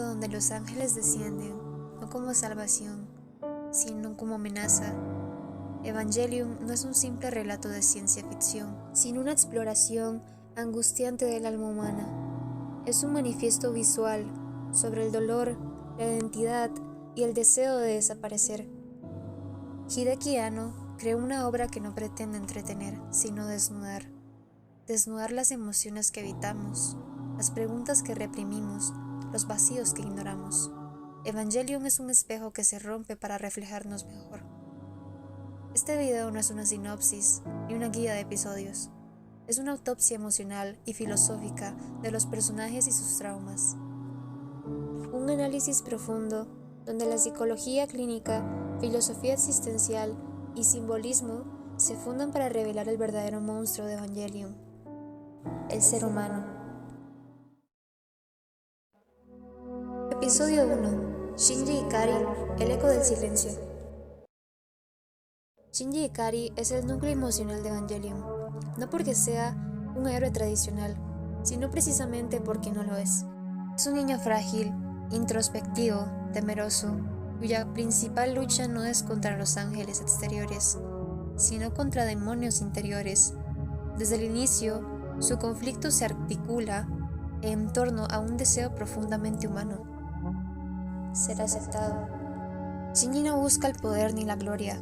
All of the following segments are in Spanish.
donde los ángeles descienden, no como salvación, sino como amenaza. Evangelion no es un simple relato de ciencia ficción, sino una exploración angustiante del alma humana. Es un manifiesto visual sobre el dolor, la identidad y el deseo de desaparecer. Hideaki Anno creó una obra que no pretende entretener, sino desnudar. Desnudar las emociones que evitamos, las preguntas que reprimimos, los vacíos que ignoramos. Evangelion es un espejo que se rompe para reflejarnos mejor. Este video no es una sinopsis ni una guía de episodios. Es una autopsia emocional y filosófica de los personajes y sus traumas. Un análisis profundo donde la psicología clínica, filosofía existencial y simbolismo se fundan para revelar el verdadero monstruo de Evangelion, el ser humano. Episodio 1. Shinji Ikari, el eco del silencio. Shinji Ikari es el núcleo emocional de Evangelion, no porque sea un héroe tradicional, sino precisamente porque no lo es. Es un niño frágil, introspectivo, temeroso, cuya principal lucha no es contra los ángeles exteriores, sino contra demonios interiores. Desde el inicio, su conflicto se articula en torno a un deseo profundamente humano: ser aceptado. Shinji no busca el poder ni la gloria,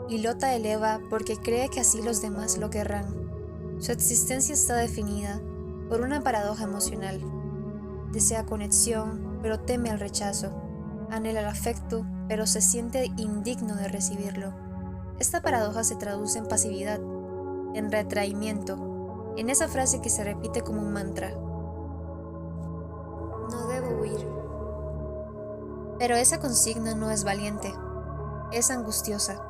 y Lota eleva porque cree que así los demás lo querrán. Su existencia está definida por una paradoja emocional. Desea conexión, pero teme al rechazo. Anhela el afecto, pero se siente indigno de recibirlo. Esta paradoja se traduce en pasividad, en retraimiento, en esa frase que se repite como un mantra: no debo huir. Pero esa consigna no es valiente, es angustiosa.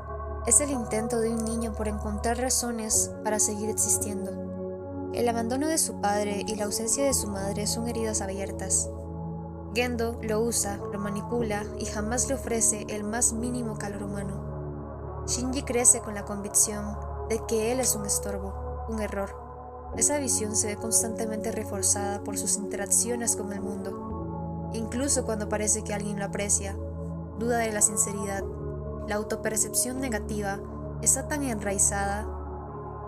Es el intento de un niño por encontrar razones para seguir existiendo. El abandono de su padre y la ausencia de su madre son heridas abiertas. Gendo lo usa, lo manipula y jamás le ofrece el más mínimo calor humano. Shinji crece con la convicción de que él es un estorbo, un error. Esa visión se ve constantemente reforzada por sus interacciones con el mundo. Incluso cuando parece que alguien lo aprecia, duda de la sinceridad. La autopercepción negativa está tan enraizada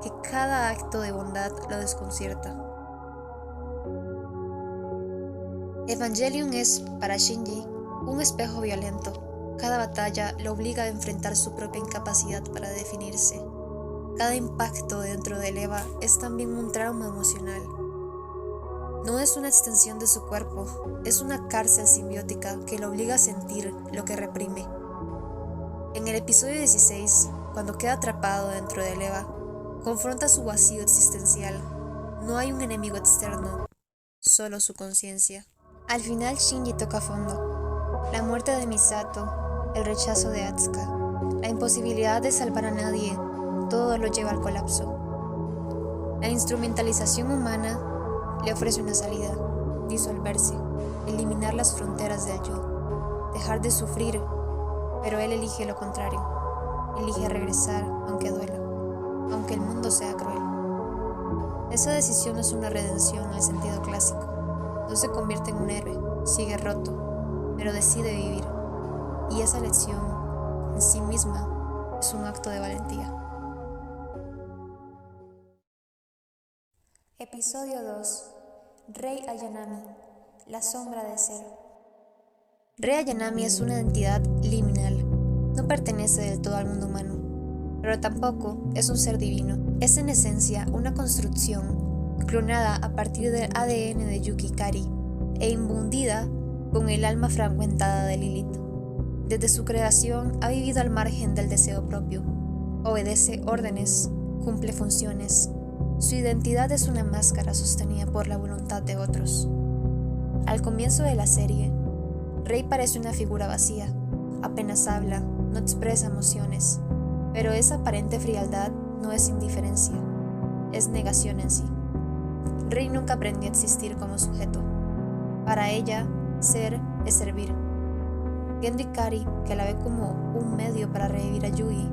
que cada acto de bondad lo desconcierta. Evangelion es, para Shinji, un espejo violento. Cada batalla lo obliga a enfrentar su propia incapacidad para definirse. Cada impacto dentro de Eva es también un trauma emocional. No es una extensión de su cuerpo, es una cárcel simbiótica que lo obliga a sentir lo que reprime. En el episodio 16, cuando queda atrapado dentro de Eva, confronta su vacío existencial. No hay un enemigo externo, solo su conciencia. Al final Shinji toca fondo. La muerte de Misato, el rechazo de Atsuka, la imposibilidad de salvar a nadie, todo lo lleva al colapso. La instrumentalización humana le ofrece una salida: disolverse, eliminar las fronteras del yo, dejar de sufrir. Pero él elige lo contrario, elige regresar aunque duela, aunque el mundo sea cruel. Esa decisión no es una redención en el sentido clásico, no se convierte en un héroe, sigue roto, pero decide vivir, y esa elección en sí misma es un acto de valentía. Episodio 2. Rei Ayanami, la sombra de ser. Rei Ayanami es una entidad liminal. No pertenece del todo al mundo humano, pero tampoco es un ser divino. Es en esencia una construcción clonada a partir del ADN de Yuki Ikari e imbundida con el alma fragmentada de Lilith. Desde su creación ha vivido al margen del deseo propio. Obedece órdenes, cumple funciones. Su identidad es una máscara sostenida por la voluntad de otros. Al comienzo de la serie, Rei parece una figura vacía, apenas habla, no expresa emociones, pero esa aparente frialdad no es indiferencia, es negación en sí. Rei nunca aprendió a existir como sujeto. Para ella, ser es servir. Gendo Ikari, que la ve como un medio para revivir a Yugi,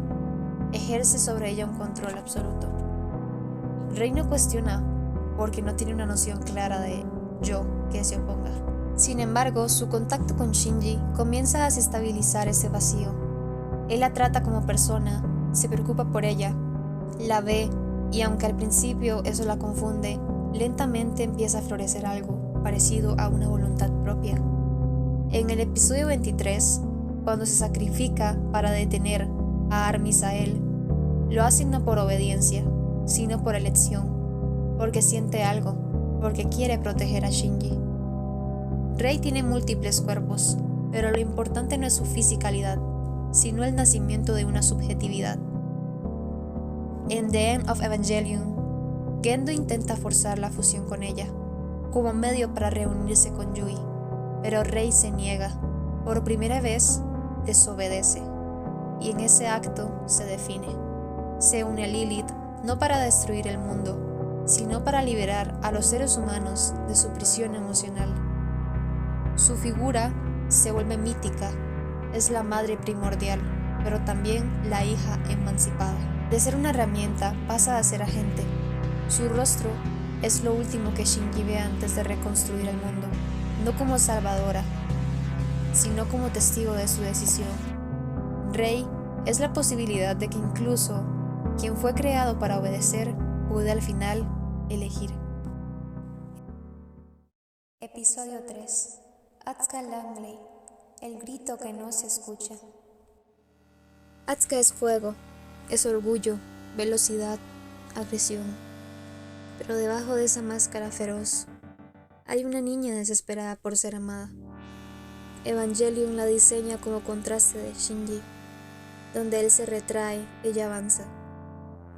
ejerce sobre ella un control absoluto. Rei no cuestiona porque no tiene una noción clara de yo que se oponga. Sin embargo, su contacto con Shinji comienza a desestabilizar ese vacío. Él la trata como persona, se preocupa por ella, la ve y aunque al principio eso la confunde, lentamente empieza a florecer algo parecido a una voluntad propia. En el episodio 23, cuando se sacrifica para detener a Ar-Misael, lo hace no por obediencia, sino por elección, porque siente algo, porque quiere proteger a Shinji. Rei tiene múltiples cuerpos, pero lo importante no es su fisicalidad, sino el nacimiento de una subjetividad. En The End of Evangelion, Gendo intenta forzar la fusión con ella, como medio para reunirse con Yui, pero Rei se niega. Por primera vez, desobedece, y en ese acto se define. Se une a Lilith no para destruir el mundo, sino para liberar a los seres humanos de su prisión emocional. Su figura se vuelve mítica, es la madre primordial, pero también la hija emancipada. De ser una herramienta pasa a ser agente. Su rostro es lo último que Shinji ve antes de reconstruir el mundo, no como salvadora, sino como testigo de su decisión. Rei es la posibilidad de que incluso quien fue creado para obedecer puede al final elegir. Episodio 3. Atsuka Langley, el grito que no se escucha. Atsuka es fuego, es orgullo, velocidad, agresión. Pero debajo de esa máscara feroz hay una niña desesperada por ser amada. Evangelion la diseña como contraste de Shinji. Donde él se retrae, ella avanza.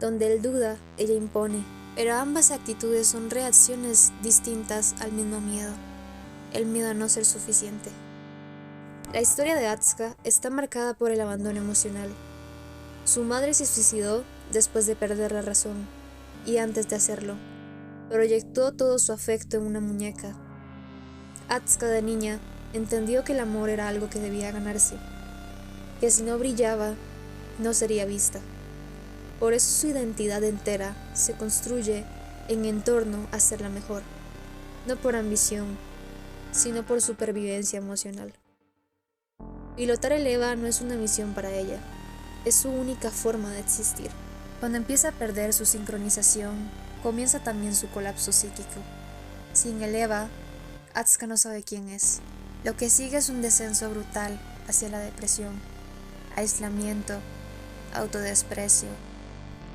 Donde él duda, ella impone. Pero ambas actitudes son reacciones distintas al mismo miedo. El miedo a no ser suficiente. La historia de Atsuka está marcada por el abandono emocional. Su madre se suicidó después de perder la razón, y antes de hacerlo, proyectó todo su afecto en una muñeca. Atsuka de niña entendió que el amor era algo que debía ganarse, que si no brillaba, no sería vista. Por eso su identidad entera se construye en torno a ser la mejor, no por ambición, sino por supervivencia emocional. Pilotar el EVA no es una misión para ella, es su única forma de existir. Cuando empieza a perder su sincronización, comienza también su colapso psíquico. Sin el EVA, Atsuka no sabe quién es. Lo que sigue es un descenso brutal hacia la depresión, aislamiento, autodesprecio,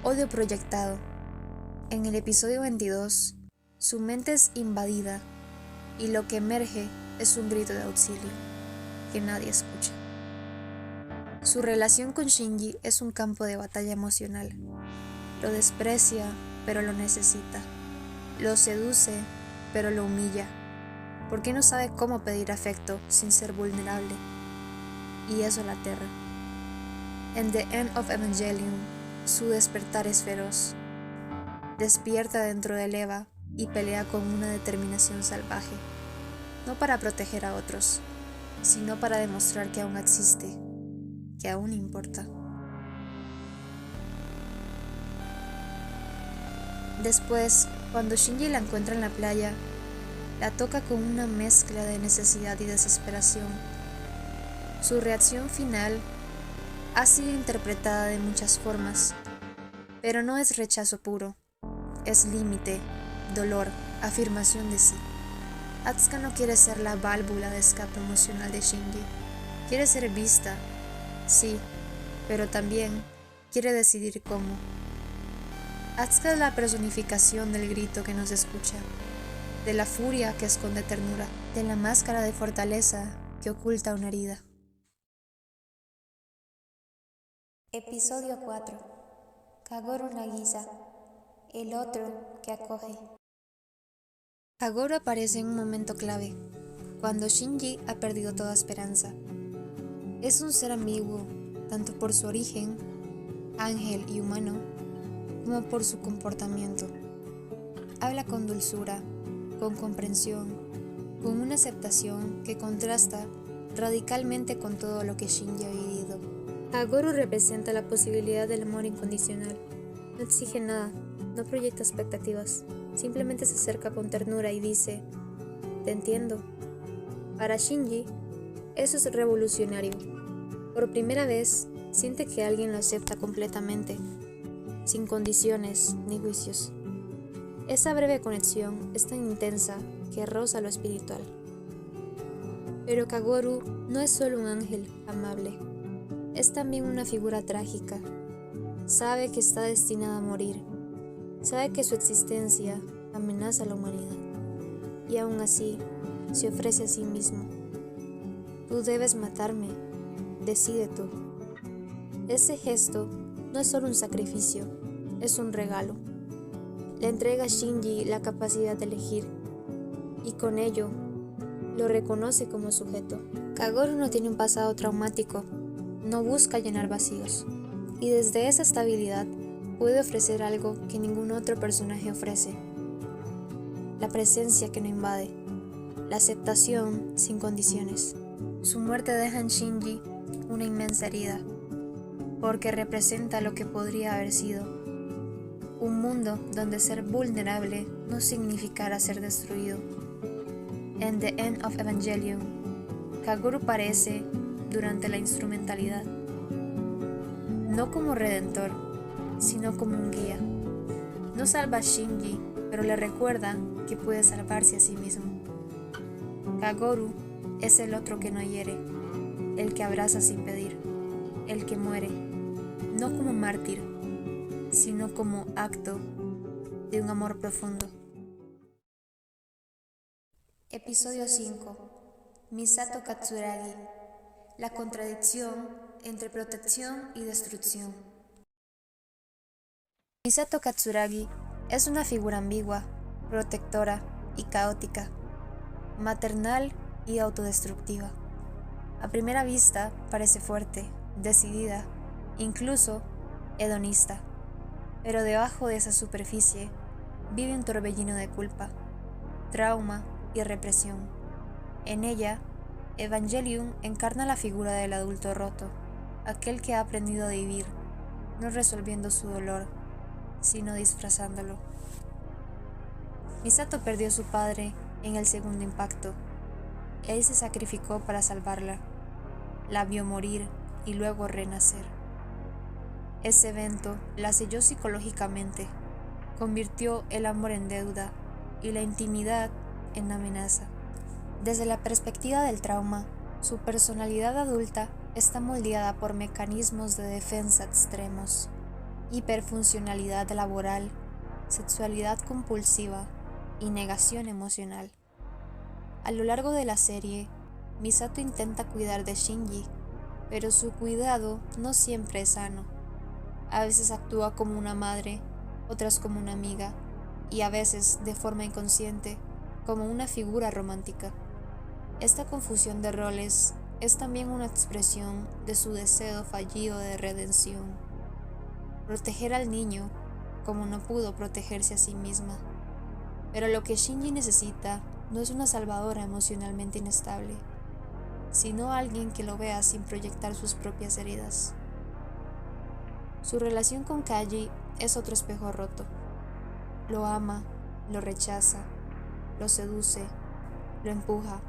odio proyectado. En el episodio 22, su mente es invadida y lo que emerge es un grito de auxilio que nadie escucha. Su relación con Shinji es un campo de batalla emocional. Lo desprecia, pero lo necesita. Lo seduce, pero lo humilla, porque no sabe cómo pedir afecto sin ser vulnerable. Y eso la aterra. En The End of Evangelion, su despertar es feroz. Despierta dentro del EVA y pelea con una determinación salvaje, no para proteger a otros, sino para demostrar que aún existe, que aún importa. Después, cuando Shinji la encuentra en la playa, la toca con una mezcla de necesidad y desesperación. Su reacción final ha sido interpretada de muchas formas, pero no es rechazo puro, es límite, dolor, afirmación de sí. Atsuka no quiere ser la válvula de escape emocional de Shinji, quiere ser vista, sí, pero también quiere decidir cómo. Atsuka es la personificación del grito que no se escucha, de la furia que esconde ternura, de la máscara de fortaleza que oculta una herida. Episodio 4. Kagoro Nagisa, el otro que acoge. Kagoro aparece en un momento clave, cuando Shinji ha perdido toda esperanza. Es un ser ambiguo, tanto por su origen, ángel y humano, como por su comportamiento. Habla con dulzura, con comprensión, con una aceptación que contrasta radicalmente con todo lo que Shinji ha vivido. Kagoro representa la posibilidad del amor incondicional. No exige nada, no proyecta expectativas, simplemente se acerca con ternura y dice: te entiendo, Para Shinji, eso es revolucionario. Por primera vez, siente que alguien lo acepta completamente, sin condiciones ni juicios. Esa breve conexión es tan intensa que roza lo espiritual. Pero Kagoru no es solo un ángel amable, es también una figura trágica. Sabe que está destinada a morir, sabe que su existencia amenaza a la humanidad, y aún así se ofrece a sí mismo. Tú debes matarme, decide tú. Ese gesto no es solo un sacrificio, es un regalo. Le entrega a Shinji la capacidad de elegir, y con ello lo reconoce como sujeto. Kagoru no tiene un pasado traumático, no busca llenar vacíos, y desde esa estabilidad puede ofrecer algo que ningún otro personaje ofrece: la presencia que no invade, la aceptación sin condiciones. Su muerte deja en Shinji una inmensa herida, porque representa lo que podría haber sido: un mundo donde ser vulnerable no significara ser destruido. En The End of Evangelion, Kagoru parece durante la instrumentalidad, no como redentor, sino como un guía. No salva a Shinji, pero le recuerda que puede salvarse a sí mismo. Kagoru es el otro que no hiere, el que abraza sin pedir, el que muere, no como mártir, sino como acto de un amor profundo. Episodio 5. Misato Katsuragi. La contradicción entre protección y destrucción. Misato Katsuragi es una figura ambigua, protectora y caótica, maternal y autodestructiva. A primera vista parece fuerte, decidida, incluso hedonista, pero debajo de esa superficie vive un torbellino de culpa, trauma y represión. En ella, Evangelion encarna la figura del adulto roto, aquel que ha aprendido a vivir, no resolviendo su dolor, sino disfrazándolo. Misato perdió a su padre en el segundo impacto. Él se sacrificó para salvarla, la vio morir y luego renacer. Ese evento la selló psicológicamente, convirtió el amor en deuda y la intimidad en amenaza. Desde la perspectiva del trauma, su personalidad adulta está moldeada por mecanismos de defensa extremos: hiperfuncionalidad laboral, sexualidad compulsiva y negación emocional. A lo largo de la serie, Misato intenta cuidar de Shinji, pero su cuidado no siempre es sano. A veces actúa como una madre, otras como una amiga, y a veces, de forma inconsciente, como una figura romántica. Esta confusión de roles es también una expresión de su deseo fallido de redención: proteger al niño como no pudo protegerse a sí misma. Pero lo que Shinji necesita no es una salvadora emocionalmente inestable, sino alguien que lo vea sin proyectar sus propias heridas. Su relación con Kaji es otro espejo roto. Lo ama, lo rechaza, lo seduce, lo empuja,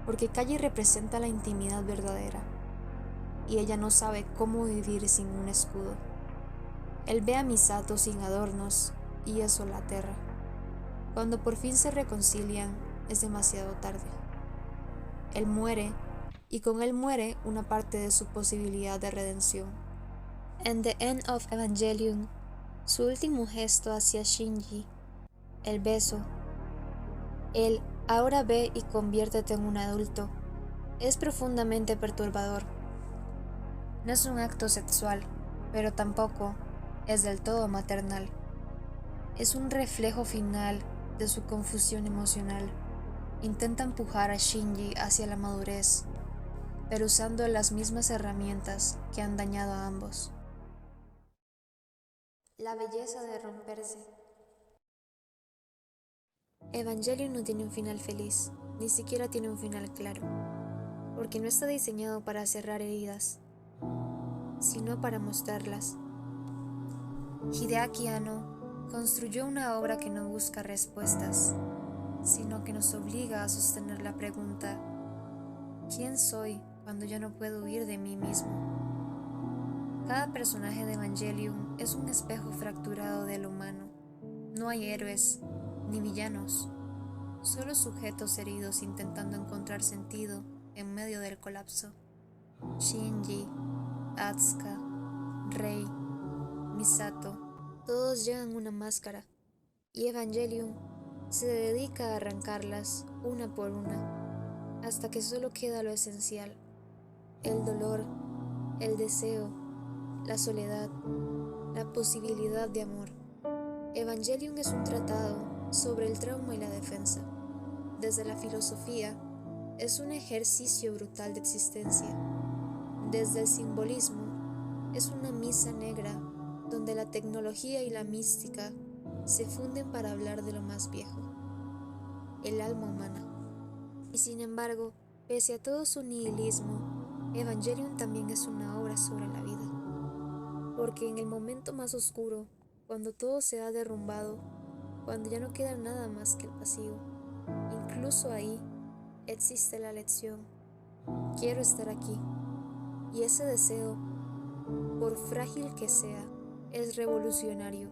porque Kaji representa la intimidad verdadera, y ella no sabe cómo vivir sin un escudo. Él ve a Misato sin adornos, y eso la aterra. Cuando por fin se reconcilian, es demasiado tarde. Él muere, y con él muere una parte de su posibilidad de redención. En The End of Evangelion, su último gesto hacia Shinji, el beso, el "ahora ve y conviértete en un adulto", es profundamente perturbador. No es un acto sexual, pero tampoco es del todo maternal. Es un reflejo final de su confusión emocional. Intenta empujar a Shinji hacia la madurez, pero usando las mismas herramientas que han dañado a ambos. La belleza de romperse. Evangelion no tiene un final feliz, ni siquiera tiene un final claro, porque no está diseñado para cerrar heridas, sino para mostrarlas. Hideaki Anno construyó una obra que no busca respuestas, sino que nos obliga a sostener la pregunta: ¿quién soy cuando ya no puedo huir de mí mismo? Cada personaje de Evangelion es un espejo fracturado de lo humano. No hay héroes ni villanos, solo sujetos heridos intentando encontrar sentido en medio del colapso. Shinji, Asuka, Rei, Misato, todos llevan una máscara, y Evangelion se dedica a arrancarlas una por una, hasta que solo queda lo esencial: el dolor, el deseo, la soledad, la posibilidad de amor. Evangelion es un tratado sobre el trauma y la defensa. Desde la filosofía, es un ejercicio brutal de existencia. Desde el simbolismo, es una misa negra donde la tecnología y la mística se funden para hablar de lo más viejo, el alma humana. Y sin embargo, pese a todo su nihilismo, Evangelion también es una obra sobre la vida. Porque en el momento más oscuro, cuando todo se ha derrumbado, cuando ya no queda nada más que el vacío, incluso ahí existe la lección: quiero estar aquí. Y ese deseo, por frágil que sea, es revolucionario.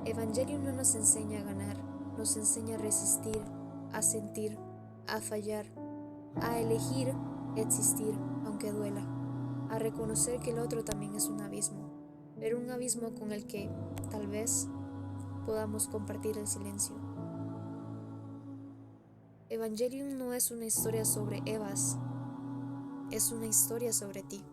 Evangelion no nos enseña a ganar, nos enseña a resistir, a sentir, a fallar, a elegir existir aunque duela, a reconocer que el otro también es un abismo, pero un abismo con el que, tal vez, podamos compartir el silencio. Evangelion no es una historia sobre Evas, es una historia sobre ti.